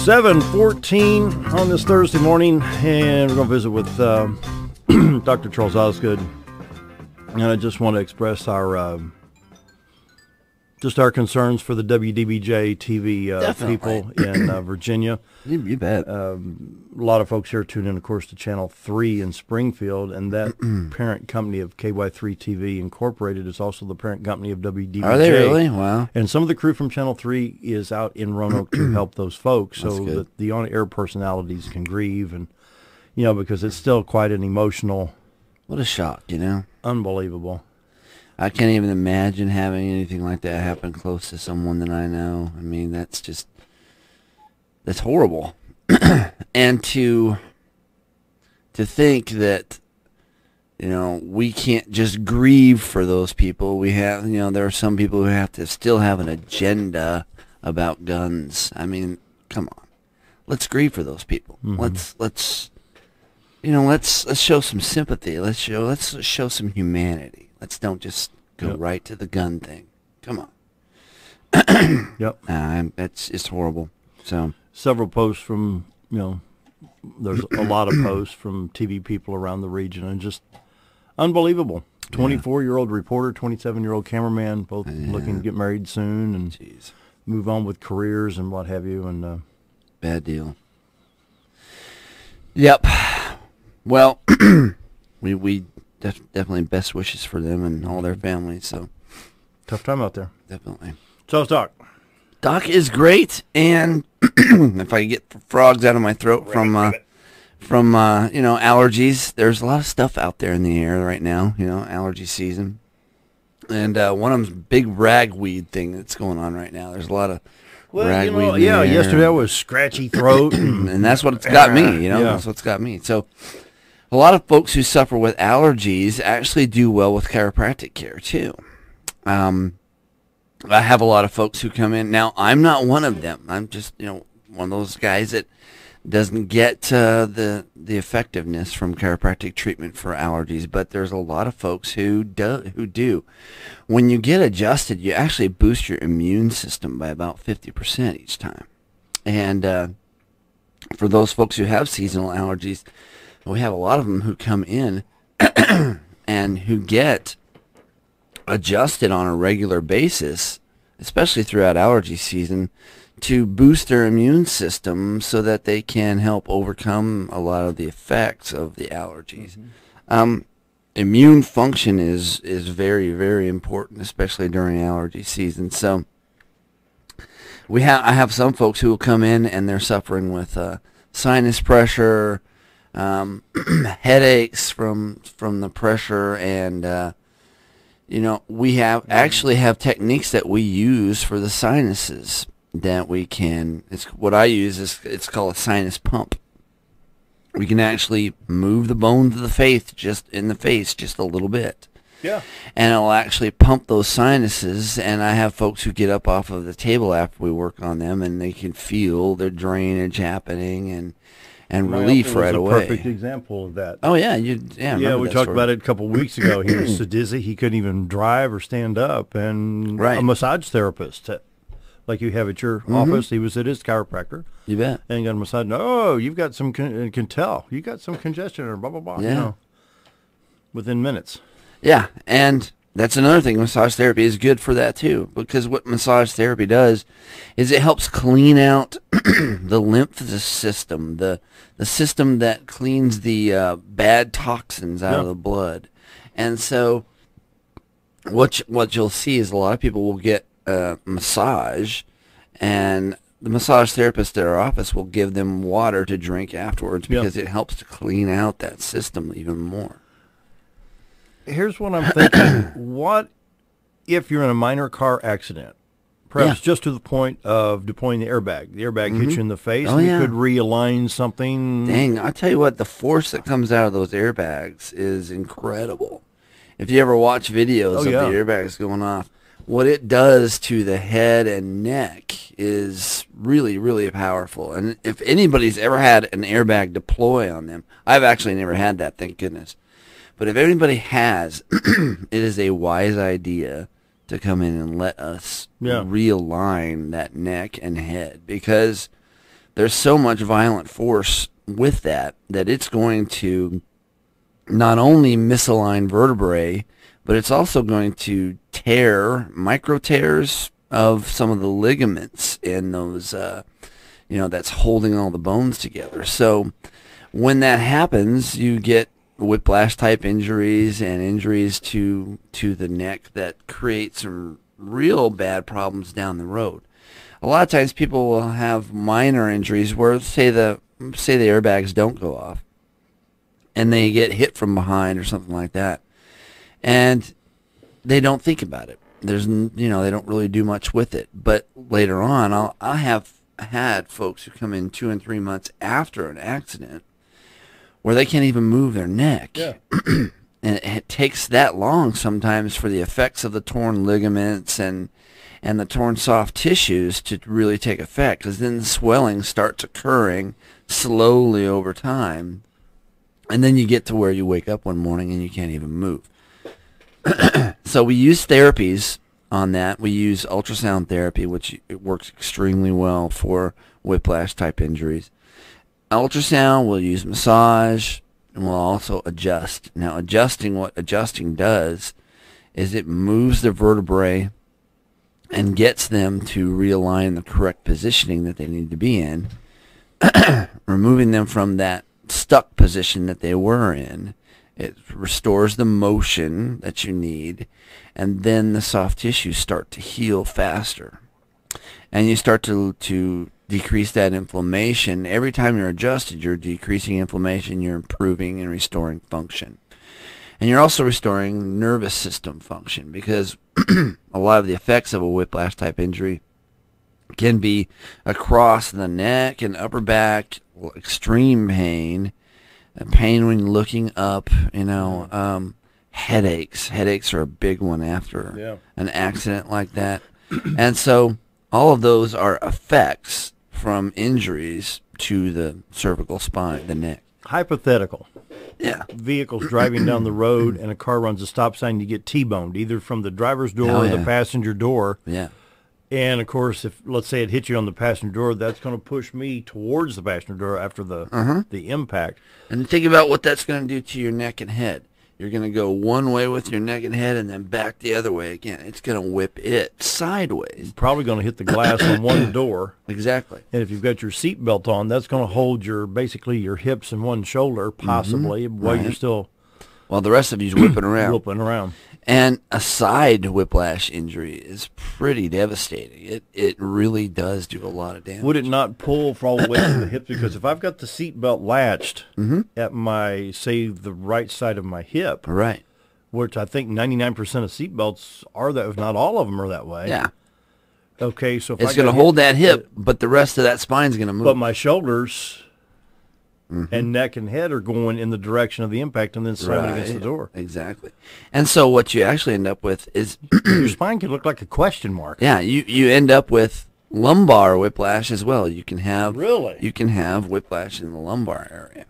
7:14 on this Thursday morning, and we're going to visit with Dr. Charles Osgood. And I just want to express our our concerns for the WDBJ TV people in Virginia. You bet. A lot of folks here tune in, of course, to Channel 3 in Springfield, and that parent company of KY3 TV Incorporated is also the parent company of WDBJ. Are they really? Wow. And some of the crew from Channel 3 is out in Roanoke to help those folks so that the on-air personalities can grieve, and, you know, because it's still quite an emotional... What a shock, you know? Unbelievable. I can't even imagine having anything like that happen close to someone that I know. I mean, that's horrible. And to think that, you know, we can't just grieve for those people. We have, you know, there are some people who have to still have an agenda about guns. I mean, come on. Let's grieve for those people. Mm-hmm. Let's show some sympathy. Let's show some humanity. Let's don't just go right to the gun thing. Come on. Yep. It's horrible. So several posts from, you know, there's a lot of posts from TV people around the region, and just unbelievable. 24-year-old reporter, 27-year-old cameraman, both looking to get married soon and move on with careers and what have you. And bad deal. Yep. Well, we definitely best wishes for them and all their families. So tough time out there. Definitely. So how's Doc? Doc is great, and if I get frogs out of my throat from allergies, there's a lot of stuff out there in the air right now. You know, allergy season, and one of them's big ragweed thing that's going on right now. There's a lot of ragweed. Yesterday I was scratchy throat, and that's what's got me. You know, that's what's got me. So. A lot of folks who suffer with allergies actually do well with chiropractic care, too. I have a lot of folks who come in. Now, I'm not one of them. I'm just, you know, one of those guys that doesn't get the effectiveness from chiropractic treatment for allergies, but there's a lot of folks who do. When you get adjusted, you actually boost your immune system by about 50% each time. And for those folks who have seasonal allergies, we have a lot of them who come in and who get adjusted on a regular basis, especially throughout allergy season, to boost their immune system so that they can help overcome a lot of the effects of the allergies. Mm-hmm. Immune function is very, very important, especially during allergy season. So I have some folks who will come in and they're suffering with sinus pressure, headaches from the pressure, and you know, we actually have techniques that we use for the sinuses that we can. It's called a sinus pump. We can actually move the bones of the face just a little bit. Yeah. And it'll actually pump those sinuses, and I have folks who get up off of the table after we work on them, and they can feel their drainage happening and relief right away. Perfect example of that. Oh yeah, we talked about it a couple of weeks ago. He was so dizzy he couldn't even drive or stand up, and a massage therapist, like you have at your office, he was at his chiropractor. You bet. And got a massage. Oh, you've got some can tell you got some congestion or blah blah blah. Yeah. You know, within minutes. Yeah, and that's another thing. Massage therapy is good for that too, because what massage therapy does is it helps clean out the lymph system, the system that cleans the bad toxins out of the blood. And so what you'll see is a lot of people will get a massage, and the massage therapist at our office will give them water to drink afterwards because it helps to clean out that system even more. Here's what I'm thinking. What if you're in a minor car accident, perhaps just to the point of deploying the airbag? The airbag hits you in the face, and you could realign something. Dang, I tell you what, the force that comes out of those airbags is incredible. If you ever watch videos of the airbags going off, what it does to the head and neck is really, really powerful. And if anybody's ever had an airbag deploy on them, I've actually never had that, thank goodness. But if anybody has, it is a wise idea to come in and let us realign that neck and head, because there's so much violent force with that it's going to not only misalign vertebrae, but it's also going to tear micro tears of some of the ligaments in those, that's holding all the bones together. So when that happens, you get whiplash type injuries and injuries to the neck that create some real bad problems down the road. A lot of times people will have minor injuries where say the airbags don't go off and they get hit from behind or something like that, and they don't think about it. They don't really do much with it. But later on, I have had folks who come in 2 and 3 months after an accident where they can't even move their neck. Yeah. And it takes that long sometimes for the effects of the torn ligaments and the torn soft tissues to really take effect, because then the swelling starts occurring slowly over time, and then you get to where you wake up one morning and you can't even move. So we use therapies on that. We use ultrasound therapy, which it works extremely well for whiplash type injuries. Ultrasound, we'll use massage, and we'll also adjust. Now, what adjusting does is it moves the vertebrae and gets them to realign the correct positioning that they need to be in, removing them from that stuck position that they were in. It restores the motion that you need, and then the soft tissues start to heal faster. And you start to decrease that inflammation. Every time you're adjusted, you're decreasing inflammation, you're improving and restoring function. And you're also restoring nervous system function, because a lot of the effects of a whiplash type injury can be across the neck and upper back, extreme pain, pain when looking up, headaches. Headaches are a big one after an accident like that. And so all of those are effects from injuries to the cervical spine, the neck. Hypothetical. Yeah. Vehicle's driving down the road and a car runs a stop sign, you get T-boned, either from the driver's door or the passenger door. Yeah. And, of course, if, let's say, it hit you on the passenger door, that's going to push me towards the passenger door after the impact. And think about what that's going to do to your neck and head. You're going to go one way with your neck and head and then back the other way again. It's going to whip it sideways. You're probably going to hit the glass on one door. Exactly. And if you've got your seat belt on, that's going to hold basically your hips and one shoulder, possibly, while you're still... While the rest of you's whipping around. Whipping around. And a side whiplash injury is pretty devastating. It really does do a lot of damage. Would it not pull from all the way to the hips? Because if I've got the seat belt latched at my, say, the right side of my hip, right, which I think 99% of seat belts are that, if not all of them are that way. Yeah. Okay, so if it's going to hold that hip, but the rest of that spine's going to move. But my shoulders and neck and head are going in the direction of the impact and then slamming against the door. Exactly. And so what you actually end up with is... your spine can look like a question mark. Yeah, you end up with lumbar whiplash as well. You can have... Really? You can have whiplash in the lumbar area,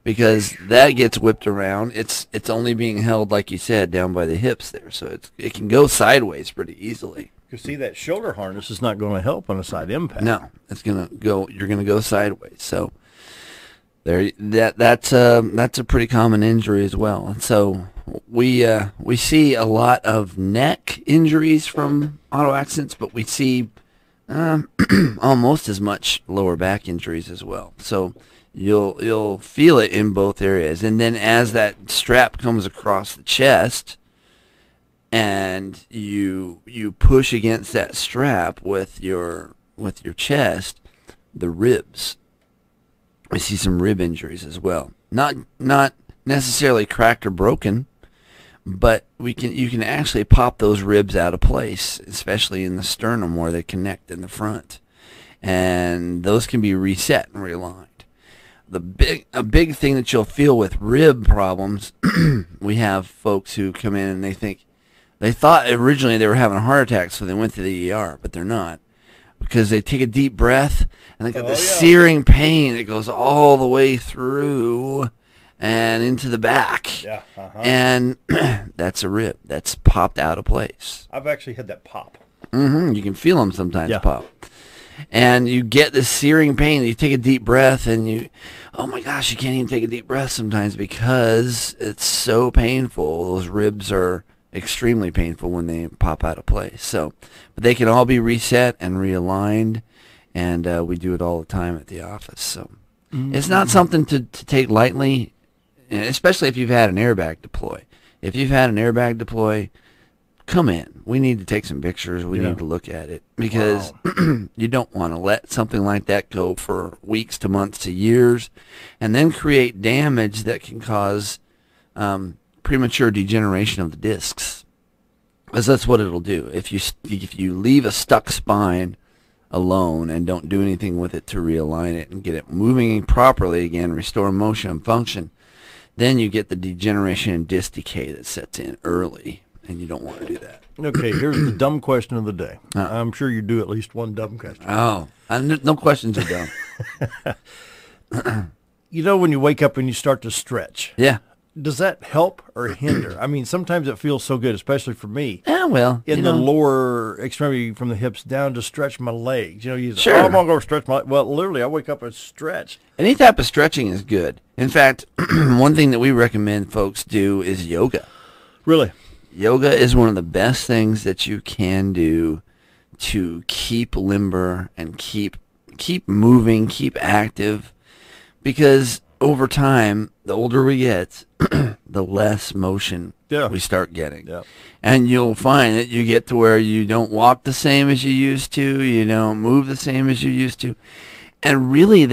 because that gets whipped around. It's only being held, like you said, down by the hips there, so it can go sideways pretty easily. You see, that shoulder harness is not going to help on a side impact. No, it's going to go... You're going to go sideways, so... That's a pretty common injury as well. And so we see a lot of neck injuries from auto accidents, but we see almost as much lower back injuries as well. So you'll feel it in both areas. And then as that strap comes across the chest and you push against that strap with your chest, the ribs. We see some rib injuries as well. Not necessarily cracked or broken, but you can actually pop those ribs out of place, especially in the sternum where they connect in the front. And those can be reset and realigned. A big thing that you'll feel with rib problems, we have folks who come in and they thought originally they were having a heart attack, so they went to the ER, but they're not. Because they take a deep breath, and they got this searing pain that goes all the way through and into the back. Yeah. And that's a rib. That's popped out of place. I've actually had that pop. You can feel them sometimes pop. And you get this searing pain. You take a deep breath and you, oh my gosh, you can't even take a deep breath sometimes because it's so painful. Those ribs are extremely painful when they pop out of place. So, but they can all be reset and realigned, and we do it all the time at the office. So it's not something to take lightly, especially if you've had an airbag deploy. If you've had an airbag deploy, come in. We need to take some pictures. We need to look at it because you don't want to let something like that go for weeks to months to years and then create damage that can cause premature degeneration of the discs. Because that's what it'll do. If you leave a stuck spine alone and don't do anything with it to realign it and get it moving properly again, restore motion and function, then you get the degeneration and disc decay that sets in early, and you don't want to do that. Okay, here's the dumb question of the day. I'm sure you do at least one dumb question. Oh, no questions are dumb. You know when you wake up and you start to stretch? Yeah. Does that help or hinder? I mean, sometimes it feels so good, especially for me. Yeah, well, in the lower extremity from the hips down to stretch my legs. You know, you say, sure. oh, I'm going to go stretch my legs. Well, literally, I wake up and stretch. Any type of stretching is good. In fact, one thing that we recommend folks do is yoga. Really? Yoga is one of the best things that you can do to keep limber and keep moving, keep active, because over time, the older we get, the less motion we start getting. Yeah. And you'll find that you get to where you don't walk the same as you used to, you don't move the same as you used to. And really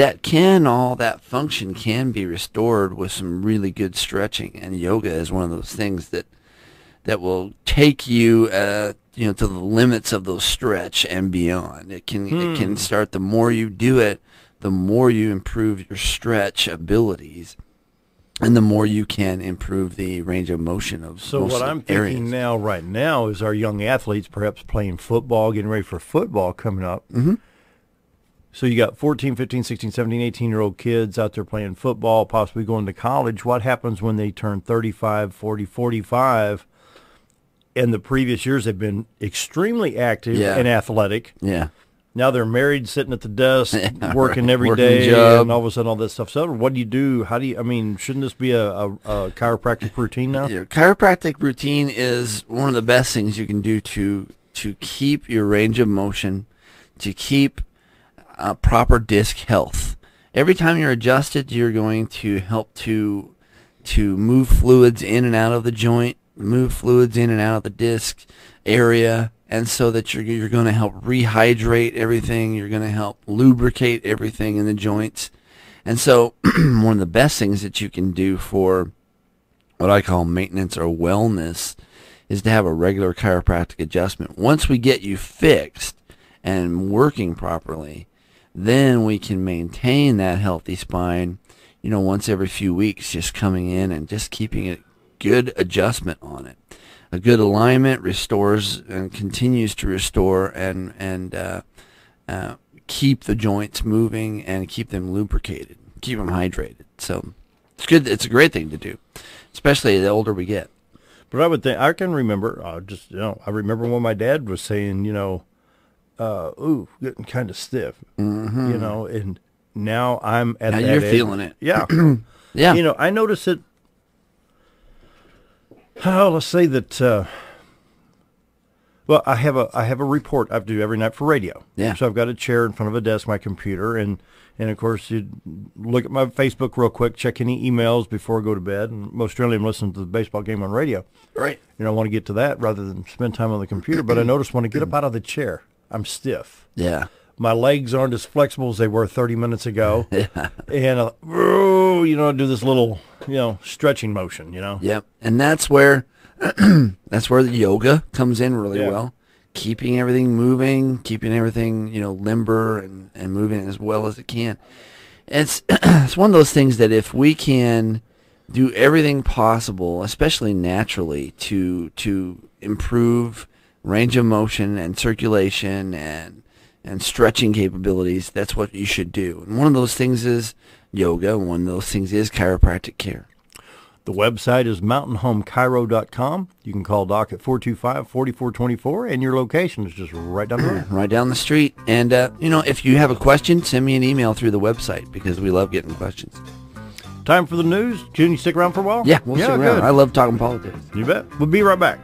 all that function can be restored with some really good stretching. And yoga is one of those things that will take you to the limits of those stretch and beyond. It can start, the more you do it, the more you improve your stretch abilities, and the more you can improve the range of motion of So what I'm thinking right now is our young athletes perhaps playing football, getting ready for football coming up. Mm-hmm. So you got 14, 15, 16, 17, 18-year-old kids out there playing football, possibly going to college. What happens when they turn 35, 40, 45, and the previous years they've been extremely active and athletic? Yeah. Now they're married, sitting at the desk, working every day, and all of a sudden all this stuff's over. What do you do? Shouldn't this be a chiropractic routine now? Your chiropractic routine is one of the best things you can do to keep your range of motion, to keep proper disc health. Every time you're adjusted, you're going to help to move fluids in and out of the joint, move fluids in and out of the disc area, and so that you're going to help rehydrate everything. You're going to help lubricate everything in the joints. And so one of the best things that you can do for what I call maintenance or wellness is to have a regular chiropractic adjustment. Once we get you fixed and working properly, then we can maintain that healthy spine, once every few weeks, just coming in and just keeping a good adjustment on it. A good alignment restores and continues to restore and keep the joints moving and keep them lubricated, keep them hydrated. So it's good. It's a great thing to do, especially the older we get. But I would think, I can remember, I remember when my dad was saying, getting kind of stiff, and now I'm at that you're age. Feeling it. Yeah. Yeah. I notice it. Let's say that. I have a report I do every night for radio. Yeah. So I've got a chair in front of a desk, my computer, and of course you look at my Facebook real quick, check any emails before I go to bed, and most generally I'm listening to the baseball game on radio. Right. I want to get to that rather than spend time on the computer. But I notice when I get up out of the chair, I'm stiff. Yeah. My legs aren't as flexible as they were 30 minutes ago. Yeah. And I do this little stretching motion. Yep. And that's where the yoga comes in really well. Keeping everything moving, keeping everything, limber and moving as well as it can. It's one of those things that if we can do everything possible, especially naturally, to improve range of motion and circulation and stretching capabilities, that's what you should do. And one of those things is yoga. One of those things is chiropractic care. The website is mountainhomechiro.com. You can call Doc at 425-4424, and your location is just right down the road. Right down the street. And, if you have a question, send me an email through the website because we love getting questions. Time for the news. June, you stick around for a while? Yeah, we'll stick around. Good. I love talking politics. You bet. We'll be right back.